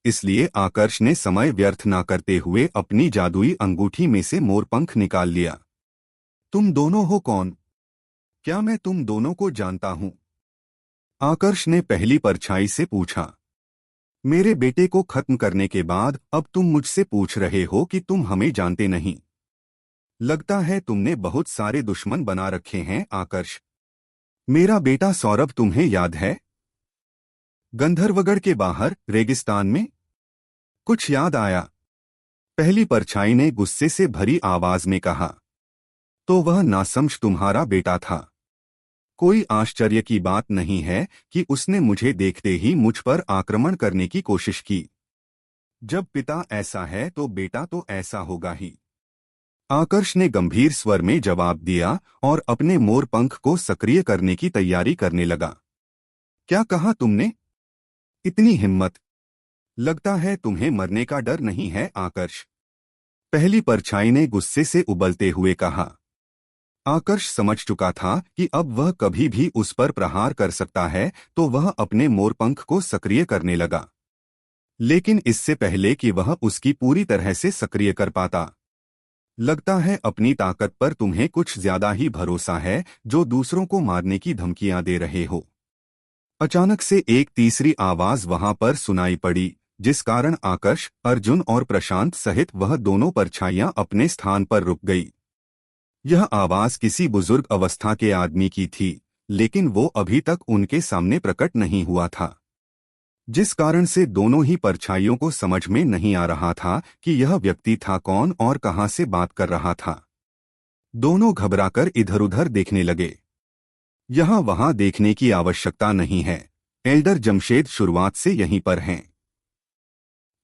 इसलिए आकर्ष ने समय व्यर्थ न करते हुए अपनी जादुई अंगूठी में से मोरपंख निकाल लिया। तुम दोनों हो कौन? क्या मैं तुम दोनों को जानता हूं? आकर्ष ने पहली परछाई से पूछा। मेरे बेटे को खत्म करने के बाद अब तुम मुझसे पूछ रहे हो कि तुम हमें जानते नहीं। लगता है तुमने बहुत सारे दुश्मन बना रखे हैं आकर्ष। मेरा बेटा सौरभ तुम्हें याद है? गंधर्वगढ़ के बाहर रेगिस्तान में? कुछ याद आया? पहली परछाई ने गुस्से से भरी आवाज में कहा। तो वह नासमझ तुम्हारा बेटा था। कोई आश्चर्य की बात नहीं है कि उसने मुझे देखते ही मुझ पर आक्रमण करने की कोशिश की। जब पिता ऐसा है तो बेटा तो ऐसा होगा ही। आकर्ष ने गंभीर स्वर में जवाब दिया और अपने मोर पंख को सक्रिय करने की तैयारी करने लगा। क्या कहा तुमने? इतनी हिम्मत! लगता है तुम्हें मरने का डर नहीं है आकर्ष, पहली परछाई ने गुस्से से उबलते हुए कहा। आकर्ष समझ चुका था कि अब वह कभी भी उस पर प्रहार कर सकता है, तो वह अपने मोरपंख को सक्रिय करने लगा। लेकिन इससे पहले कि वह उसकी पूरी तरह से सक्रिय कर पाता, लगता है अपनी ताकत पर तुम्हें कुछ ज्यादा ही भरोसा है जो दूसरों को मारने की धमकियां दे रहे हो। अचानक से एक तीसरी आवाज वहां पर सुनाई पड़ी, जिस कारण आकर्ष, अर्जुन और प्रशांत सहित वह दोनों परछाइयां अपने स्थान पर रुक गई। यह आवाज किसी बुजुर्ग अवस्था के आदमी की थी, लेकिन वो अभी तक उनके सामने प्रकट नहीं हुआ था, जिस कारण से दोनों ही परछाइयों को समझ में नहीं आ रहा था कि यह व्यक्ति था कौन और कहां से बात कर रहा था। दोनों घबराकर इधर-उधर देखने लगे। यहां वहां देखने की आवश्यकता नहीं है, एल्डर जमशेद शुरुआत से यहीं पर हैं।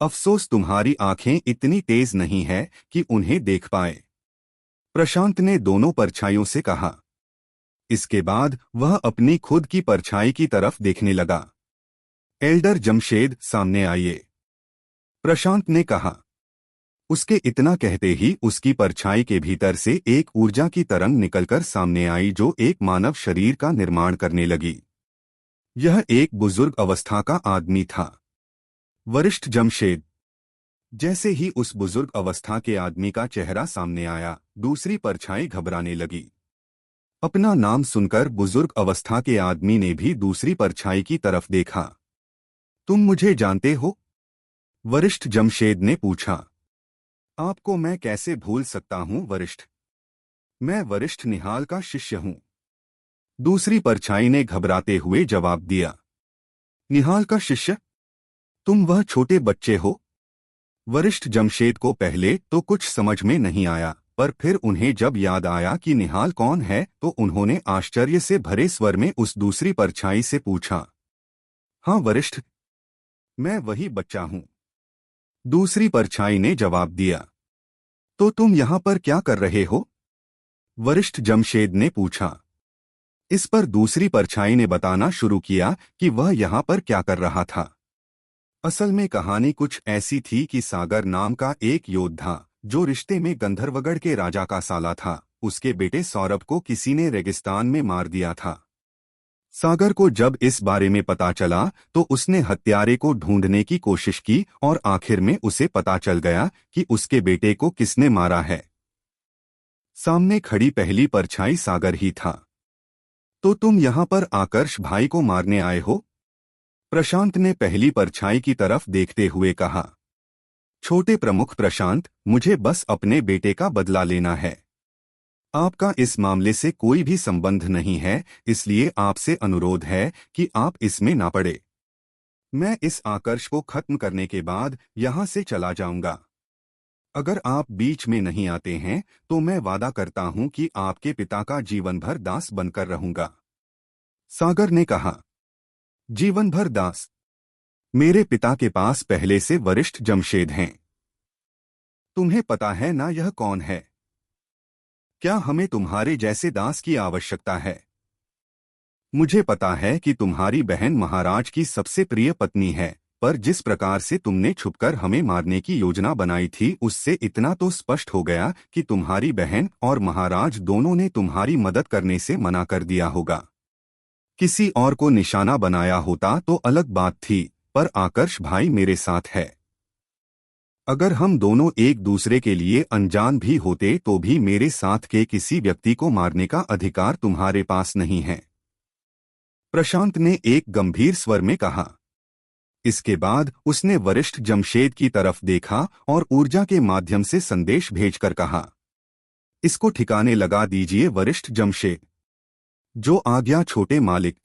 अफसोस तुम्हारी आंखें इतनी तेज नहीं है कि उन्हें देख पाए, प्रशांत ने दोनों परछाइयों से कहा। इसके बाद वह अपनी खुद की परछाई की तरफ देखने लगा। एल्डर जमशेद, सामने आइए, प्रशांत ने कहा। उसके इतना कहते ही उसकी परछाई के भीतर से एक ऊर्जा की तरंग निकलकर सामने आई जो एक मानव शरीर का निर्माण करने लगी। यह एक बुजुर्ग अवस्था का आदमी था, वरिष्ठ जमशेद। जैसे ही उस बुजुर्ग अवस्था के आदमी का चेहरा सामने आया, दूसरी परछाई घबराने लगी। अपना नाम सुनकर बुजुर्ग अवस्था के आदमी ने भी दूसरी परछाई की तरफ देखा। तुम मुझे जानते हो? वरिष्ठ जमशेद ने पूछा। आपको मैं कैसे भूल सकता हूं वरिष्ठ, मैं वरिष्ठ निहाल का शिष्य हूं, दूसरी परछाई ने घबराते हुए जवाब दिया। निहाल का शिष्य? तुम वह छोटे बच्चे हो? वरिष्ठ जमशेद को पहले तो कुछ समझ में नहीं आया, पर फिर उन्हें जब याद आया कि निहाल कौन है तो उन्होंने आश्चर्य से भरे स्वर में उस दूसरी परछाई से पूछा। हाँ वरिष्ठ, मैं वही बच्चा हूं, दूसरी परछाई ने जवाब दिया। तो तुम यहां पर क्या कर रहे हो? वरिष्ठ जमशेद ने पूछा। इस पर दूसरी परछाई ने बताना शुरू किया कि वह यहाँ पर क्या कर रहा था। असल में कहानी कुछ ऐसी थी कि सागर नाम का एक योद्धा, जो रिश्ते में गंधर्वगढ़ के राजा का साला था, उसके बेटे सौरभ को किसी ने रेगिस्तान में मार दिया था। सागर को जब इस बारे में पता चला तो उसने हत्यारे को ढूंढने की कोशिश की और आखिर में उसे पता चल गया कि उसके बेटे को किसने मारा है। सामने खड़ी पहली परछाई सागर ही था। तो तुम यहाँ पर आकर्ष भाई को मारने आए हो? प्रशांत ने पहली परछाई की तरफ देखते हुए कहा। छोटे प्रमुख प्रशांत, मुझे बस अपने बेटे का बदला लेना है। आपका इस मामले से कोई भी संबंध नहीं है, इसलिए आपसे अनुरोध है कि आप इसमें ना पड़े। मैं इस आकर्ष को खत्म करने के बाद यहाँ से चला जाऊंगा। अगर आप बीच में नहीं आते हैं तो मैं वादा करता हूं कि आपके पिता का जीवन भर दास बनकर रहूंगा। सागर ने कहा। जीवन भर दास? मेरे पिता के पास पहले से वरिष्ठ जमशेद हैं। तुम्हें पता है ना यह कौन है? क्या हमें तुम्हारे जैसे दास की आवश्यकता है? मुझे पता है कि तुम्हारी बहन महाराज की सबसे प्रिय पत्नी है, पर जिस प्रकार से तुमने छुपकर हमें मारने की योजना बनाई थी उससे इतना तो स्पष्ट हो गया कि तुम्हारी बहन और महाराज दोनों ने तुम्हारी मदद करने से मना कर दिया होगा। किसी और को निशाना बनाया होता तो अलग बात थी, पर आकर्ष भाई मेरे साथ है। अगर हम दोनों एक दूसरे के लिए अनजान भी होते तो भी मेरे साथ के किसी व्यक्ति को मारने का अधिकार तुम्हारे पास नहीं है। प्रशांत ने एक गंभीर स्वर में कहा। इसके बाद उसने वरिष्ठ जमशेद की तरफ देखा और ऊर्जा के माध्यम से संदेश भेजकर कहा। इसको ठिकाने लगा दीजिए वरिष्ठ जमशेद। जो आज्ञा छोटे मालिक।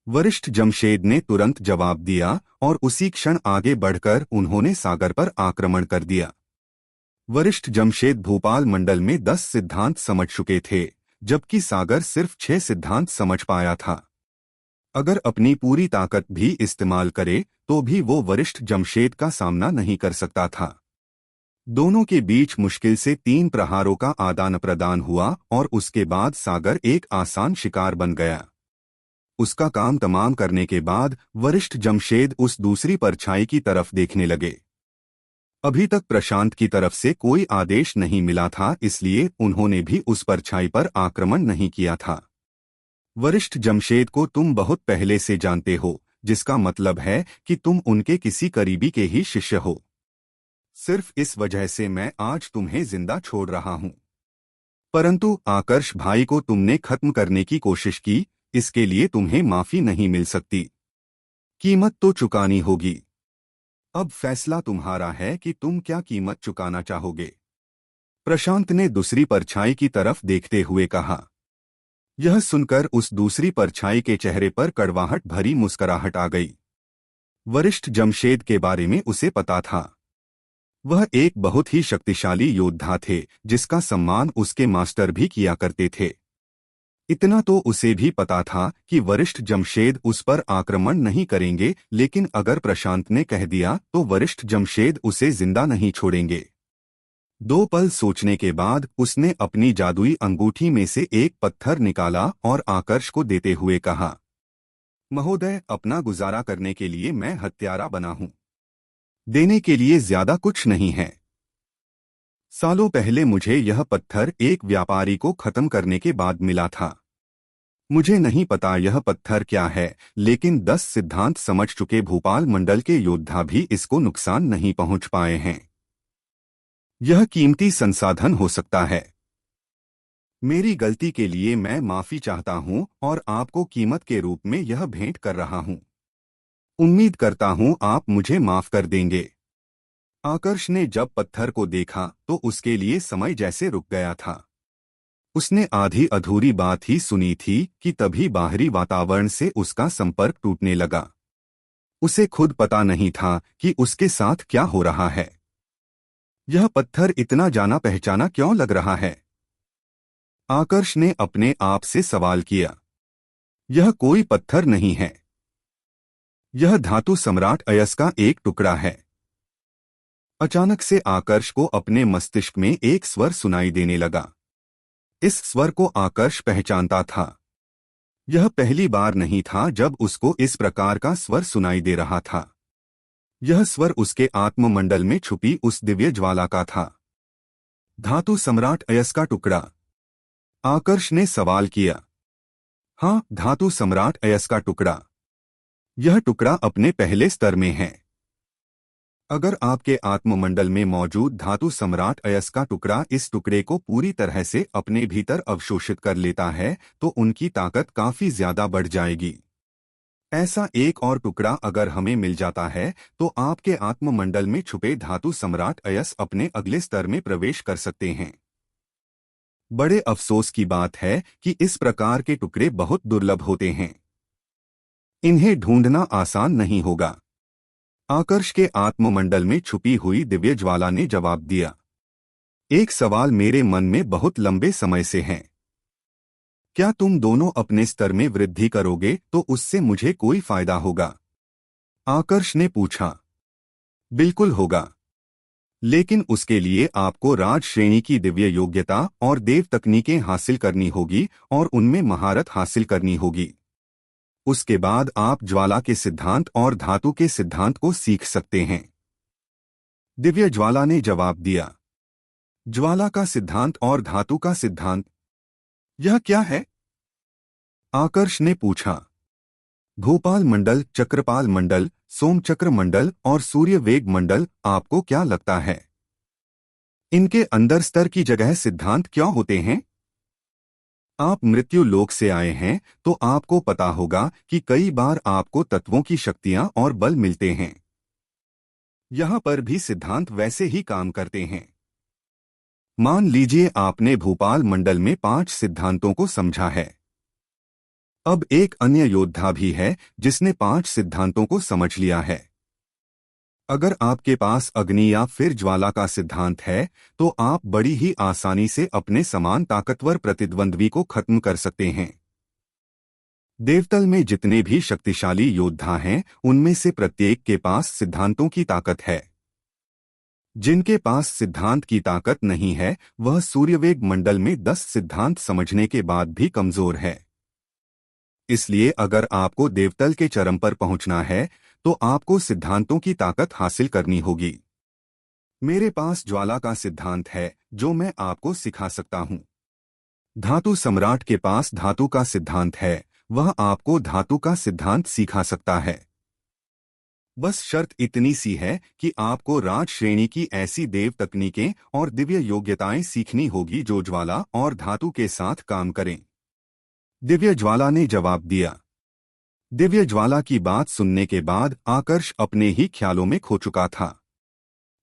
वरिष्ठ जमशेद ने तुरंत जवाब दिया और उसी क्षण आगे बढ़कर उन्होंने सागर पर आक्रमण कर दिया। वरिष्ठ जमशेद भोपाल मंडल में 10 सिद्धांत समझ चुके थे, जबकि सागर सिर्फ 6 सिद्धांत समझ पाया था। अगर अपनी पूरी ताकत भी इस्तेमाल करे तो भी वो वरिष्ठ जमशेद का सामना नहीं कर सकता था। दोनों के बीच मुश्किल से 3 प्रहारों का आदान प्रदान हुआ और उसके बाद सागर एक आसान शिकार बन गया। उसका काम तमाम करने के बाद वरिष्ठ जमशेद उस दूसरी परछाई की तरफ देखने लगे। अभी तक प्रशांत की तरफ से कोई आदेश नहीं मिला था, इसलिए उन्होंने भी उस परछाई पर आक्रमण नहीं किया था। वरिष्ठ जमशेद को तुम बहुत पहले से जानते हो, जिसका मतलब है कि तुम उनके किसी करीबी के ही शिष्य हो। सिर्फ इस वजह से मैं आज तुम्हें जिंदा छोड़ रहा हूं। परंतु आकर्ष भाई को तुमने खत्म करने की कोशिश की, इसके लिए तुम्हें माफी नहीं मिल सकती। कीमत तो चुकानी होगी। अब फैसला तुम्हारा है कि तुम क्या कीमत चुकाना चाहोगे। प्रशांत ने दूसरी परछाई की तरफ देखते हुए कहा। यह सुनकर उस दूसरी परछाई के चेहरे पर कड़वाहट भरी मुस्कुराहट आ गई। वरिष्ठ जमशेद के बारे में उसे पता था। वह एक बहुत ही शक्तिशाली योद्धा थे, जिसका सम्मान उसके मास्टर भी किया करते थे। इतना तो उसे भी पता था कि वरिष्ठ जमशेद उस पर आक्रमण नहीं करेंगे, लेकिन अगर प्रशांत ने कह दिया तो वरिष्ठ जमशेद उसे जिंदा नहीं छोड़ेंगे। 2 पल सोचने के बाद उसने अपनी जादुई अंगूठी में से एक पत्थर निकाला और आकर्ष को देते हुए कहा। महोदय, अपना गुजारा करने के लिए मैं हत्यारा बना हूं। देने के लिए ज्यादा कुछ नहीं है। सालों पहले मुझे यह पत्थर एक व्यापारी को खत्म करने के बाद मिला था। मुझे नहीं पता यह पत्थर क्या है, लेकिन 10 सिद्धांत समझ चुके भोपाल मंडल के योद्धा भी इसको नुकसान नहीं पहुंच पाए हैं। यह कीमती संसाधन हो सकता है। मेरी गलती के लिए मैं माफी चाहता हूं और आपको कीमत के रूप में यह भेंट कर रहा हूं। उम्मीद करता हूं आप मुझे माफ कर देंगे। आकर्ष ने जब पत्थर को देखा तो उसके लिए समय जैसे रुक गया था। उसने आधी अधूरी बात ही सुनी थी कि तभी बाहरी वातावरण से उसका संपर्क टूटने लगा। उसे खुद पता नहीं था कि उसके साथ क्या हो रहा है। यह पत्थर इतना जाना पहचाना क्यों लग रहा है? आकर्ष ने अपने आप से सवाल किया। यह कोई पत्थर नहीं है। यह धातु सम्राट अयस का एक टुकड़ा है। अचानक से आकर्ष को अपने मस्तिष्क में एक स्वर सुनाई देने लगा। इस स्वर को आकर्ष पहचानता था। यह पहली बार नहीं था जब उसको इस प्रकार का स्वर सुनाई दे रहा था। यह स्वर उसके आत्ममंडल में छुपी उस दिव्य ज्वाला का था। धातु सम्राट अयस्क का टुकड़ा? आकर्ष ने सवाल किया। हाँ, धातु सम्राट अयस्क का टुकड़ा। यह टुकड़ा अपने पहले स्तर में है। अगर आपके आत्ममंडल में मौजूद धातु सम्राट अयस्क का टुकड़ा इस टुकड़े को पूरी तरह से अपने भीतर अवशोषित कर लेता है तो उनकी ताकत काफी ज्यादा बढ़ जाएगी। ऐसा एक और टुकड़ा अगर हमें मिल जाता है तो आपके आत्ममंडल में छुपे धातु सम्राट अयस्क अपने अगले स्तर में प्रवेश कर सकते हैं। बड़े अफसोस की बात है कि इस प्रकार के टुकड़े बहुत दुर्लभ होते हैं। इन्हें ढूंढना आसान नहीं होगा। आकर्ष के आत्ममंडल में छुपी हुई दिव्य ज्वाला ने जवाब दिया। एक सवाल मेरे मन में बहुत लंबे समय से है। क्या तुम दोनों अपने स्तर में वृद्धि करोगे तो उससे मुझे कोई फायदा होगा? आकर्ष ने पूछा। बिल्कुल होगा, लेकिन उसके लिए आपको राज श्रेणी की दिव्य योग्यता और देव तकनीकें हासिल करनी होगी और उनमें महारत हासिल करनी होगी। उसके बाद आप ज्वाला के सिद्धांत और धातु के सिद्धांत को सीख सकते हैं। दिव्य ज्वाला ने जवाब दिया। ज्वाला का सिद्धांत और धातु का सिद्धांत, यह क्या है? आकर्ष ने पूछा। भूपाल मंडल, चक्रपाल मंडल, सोमचक्र मंडल और सूर्य वेग मंडल, आपको क्या लगता है इनके अंदर स्तर की जगह सिद्धांत क्या होते हैं? आप मृत्यु लोक से आए हैं तो आपको पता होगा कि कई बार आपको तत्वों की शक्तियां और बल मिलते हैं। यहां पर भी सिद्धांत वैसे ही काम करते हैं। मान लीजिए आपने भूपाल मंडल में 5 सिद्धांतों को समझा है। अब एक अन्य योद्धा भी है जिसने 5 सिद्धांतों को समझ लिया है। अगर आपके पास अग्नि या फिर ज्वाला का सिद्धांत है तो आप बड़ी ही आसानी से अपने समान ताकतवर प्रतिद्वंद्वी को खत्म कर सकते हैं। देवतल में जितने भी शक्तिशाली योद्धा हैं उनमें से प्रत्येक के पास सिद्धांतों की ताकत है। जिनके पास सिद्धांत की ताकत नहीं है वह सूर्यवेग मंडल में 10 सिद्धांत समझने के बाद भी कमजोर है। इसलिए अगर आपको देवतल के चरम पर पहुंचना है तो आपको सिद्धांतों की ताकत हासिल करनी होगी। मेरे पास ज्वाला का सिद्धांत है जो मैं आपको सिखा सकता हूं। धातु सम्राट के पास धातु का सिद्धांत है, वह आपको धातु का सिद्धांत सिखा सकता है। बस शर्त इतनी सी है कि आपको राज श्रेणी की ऐसी देव तकनीकें और दिव्य योग्यताएं सीखनी होगी जो ज्वाला और धातु के साथ काम करें। दिव्य ज्वाला ने जवाब दिया। दिव्य ज्वाला की बात सुनने के बाद आकर्ष अपने ही ख्यालों में खो चुका था।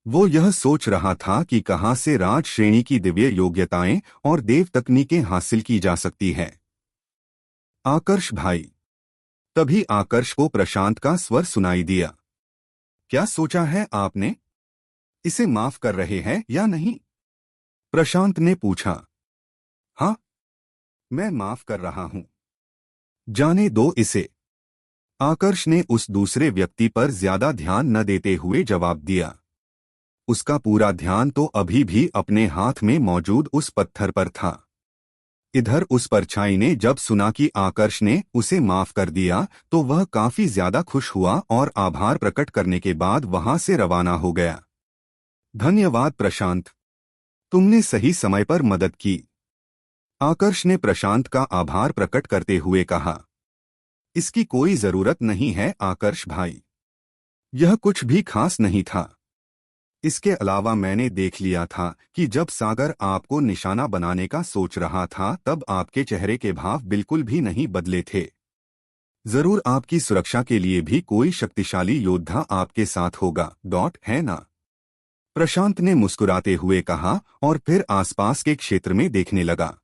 वो यह सोच रहा था कि कहां से राज श्रेणी की दिव्य योग्यताएं और देव तकनीकें हासिल की जा सकती है। आकर्ष भाई। तभी आकर्ष को प्रशांत का स्वर सुनाई दिया। क्या सोचा है आपने? इसे माफ कर रहे हैं या नहीं? प्रशांत ने पूछा। हाँ, मैं माफ कर रहा हूं। जाने दो इसे। आकर्ष ने उस दूसरे व्यक्ति पर ज्यादा ध्यान न देते हुए जवाब दिया। उसका पूरा ध्यान तो अभी भी अपने हाथ में मौजूद उस पत्थर पर था। इधर उस परछाई ने जब सुना कि आकर्ष ने उसे माफ कर दिया तो वह काफी ज्यादा खुश हुआ और आभार प्रकट करने के बाद वहां से रवाना हो गया। धन्यवाद प्रशांत, तुमने सही समय पर मदद की। आकर्ष ने प्रशांत का आभार प्रकट करते हुए कहा। इसकी कोई जरूरत नहीं है आकर्ष भाई, यह कुछ भी खास नहीं था। इसके अलावा मैंने देख लिया था कि जब सागर आपको निशाना बनाने का सोच रहा था तब आपके चेहरे के भाव बिल्कुल भी नहीं बदले थे। जरूर आपकी सुरक्षा के लिए भी कोई शक्तिशाली योद्धा आपके साथ होगा, है ना? प्रशांत ने मुस्कुराते हुए कहा और फिर आसपास के क्षेत्र में देखने लगा।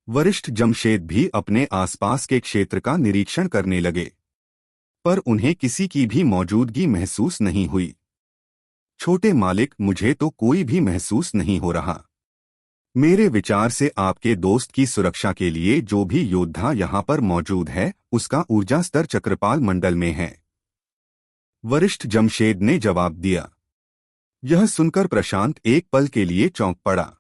वरिष्ठ जमशेद भी अपने आसपास के क्षेत्र का निरीक्षण करने लगे, पर उन्हें किसी की भी मौजूदगी महसूस नहीं हुई। छोटे मालिक, मुझे तो कोई भी महसूस नहीं हो रहा। मेरे विचार से आपके दोस्त की सुरक्षा के लिए जो भी योद्धा यहाँ पर मौजूद है उसका ऊर्जा स्तर चक्रपाल मंडल में है। वरिष्ठ जमशेद ने जवाब दिया। यह सुनकर प्रशांत एक पल के लिए चौंक पड़ा।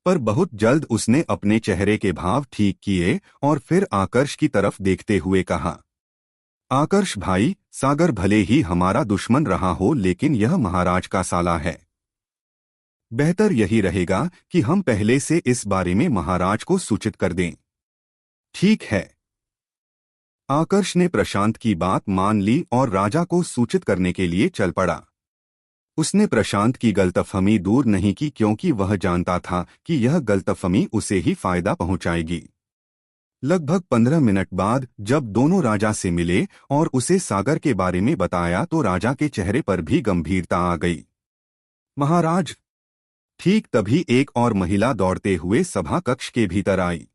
पर बहुत जल्द उसने अपने चेहरे के भाव ठीक किए और फिर आकर्ष की तरफ देखते हुए कहा, आकर्ष भाई, सागर भले ही हमारा दुश्मन रहा हो लेकिन यह महाराज का साला है। बेहतर यही रहेगा कि हम पहले से इस बारे में महाराज को सूचित कर दें। ठीक है। आकर्ष ने प्रशांत की बात मान ली और राजा को सूचित करने के लिए चल पड़ा। उसने प्रशांत की गलतफहमी दूर नहीं की क्योंकि वह जानता था कि यह गलतफहमी उसे ही फायदा पहुंचाएगी। लगभग 15 मिनट बाद जब दोनों राजा से मिले और उसे सागर के बारे में बताया तो राजा के चेहरे पर भी गंभीरता आ गई। महाराज। ठीक तभी एक और महिला दौड़ते हुए सभा कक्ष के भीतर आई।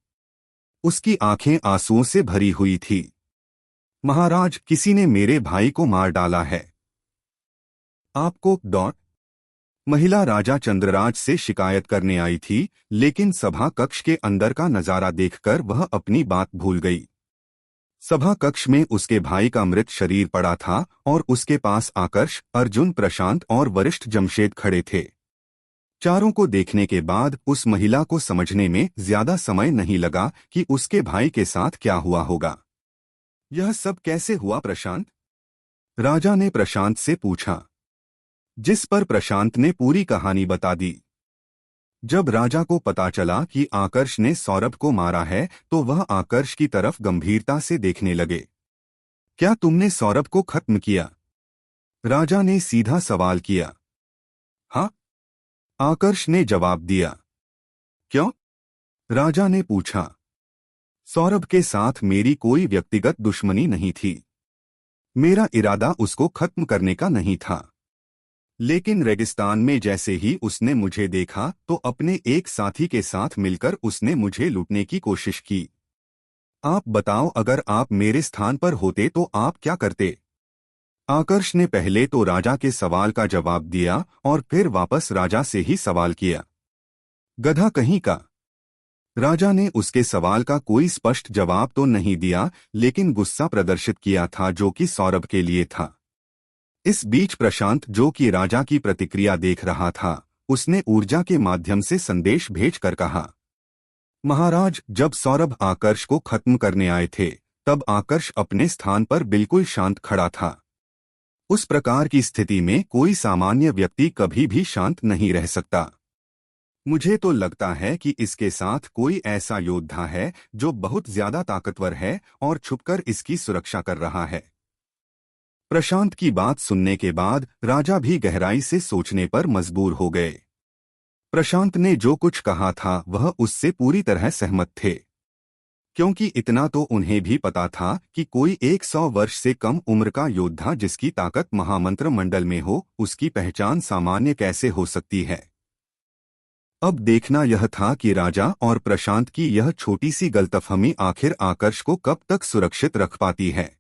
उसकी आंखें आंसुओं से भरी हुई थी। महाराज, किसी ने मेरे भाई को मार डाला है। आपको महिला राजा चंद्रराज से शिकायत करने आई थी, लेकिन सभा कक्ष के अंदर का नजारा देखकर वह अपनी बात भूल गई। सभा कक्ष में उसके भाई का मृत शरीर पड़ा था और उसके पास आकर्ष, अर्जुन, प्रशांत और वरिष्ठ जमशेद खड़े थे। चारों को देखने के बाद उस महिला को समझने में ज्यादा समय नहीं लगा कि उसके भाई के साथ क्या हुआ होगा। यह सब कैसे हुआ प्रशांत? राजा ने प्रशांत से पूछा, जिस पर प्रशांत ने पूरी कहानी बता दी। जब राजा को पता चला कि आकर्ष ने सौरभ को मारा है तो वह आकर्ष की तरफ गंभीरता से देखने लगे। क्या तुमने सौरभ को खत्म किया? राजा ने सीधा सवाल किया। हाँ, आकर्ष ने जवाब दिया। क्यों? राजा ने पूछा। सौरभ के साथ मेरी कोई व्यक्तिगत दुश्मनी नहीं थी। मेरा इरादा उसको खत्म करने का नहीं था। लेकिन रेगिस्तान में जैसे ही उसने मुझे देखा तो अपने एक साथी के साथ मिलकर उसने मुझे लूटने की कोशिश की। आप बताओ, अगर आप मेरे स्थान पर होते तो आप क्या करते? आकर्ष ने पहले तो राजा के सवाल का जवाब दिया और फिर वापस राजा से ही सवाल किया। गधा कहीं का। राजा ने उसके सवाल का कोई स्पष्ट जवाब तो नहीं दिया, लेकिन गुस्सा प्रदर्शित किया था जो कि सौरभ के लिए था। इस बीच प्रशांत, जो कि राजा की प्रतिक्रिया देख रहा था, उसने ऊर्जा के माध्यम से संदेश भेजकर कहा, महाराज, जब सौरभ आकर्ष को खत्म करने आए थे तब आकर्ष अपने स्थान पर बिल्कुल शांत खड़ा था। उस प्रकार की स्थिति में कोई सामान्य व्यक्ति कभी भी शांत नहीं रह सकता। मुझे तो लगता है कि इसके साथ कोई ऐसा योद्धा है जो बहुत ज्यादा ताकतवर है और छुपकर इसकी सुरक्षा कर रहा है। प्रशांत की बात सुनने के बाद राजा भी गहराई से सोचने पर मजबूर हो गए। प्रशांत ने जो कुछ कहा था वह उससे पूरी तरह सहमत थे, क्योंकि इतना तो उन्हें भी पता था कि कोई 100 वर्ष से कम उम्र का योद्धा जिसकी ताकत महामंत्र मंडल में हो, उसकी पहचान सामान्य कैसे हो सकती है। अब देखना यह था कि राजा और प्रशांत की यह छोटी सी गलतफहमी आखिर आकर्ष को कब तक सुरक्षित रख पाती है।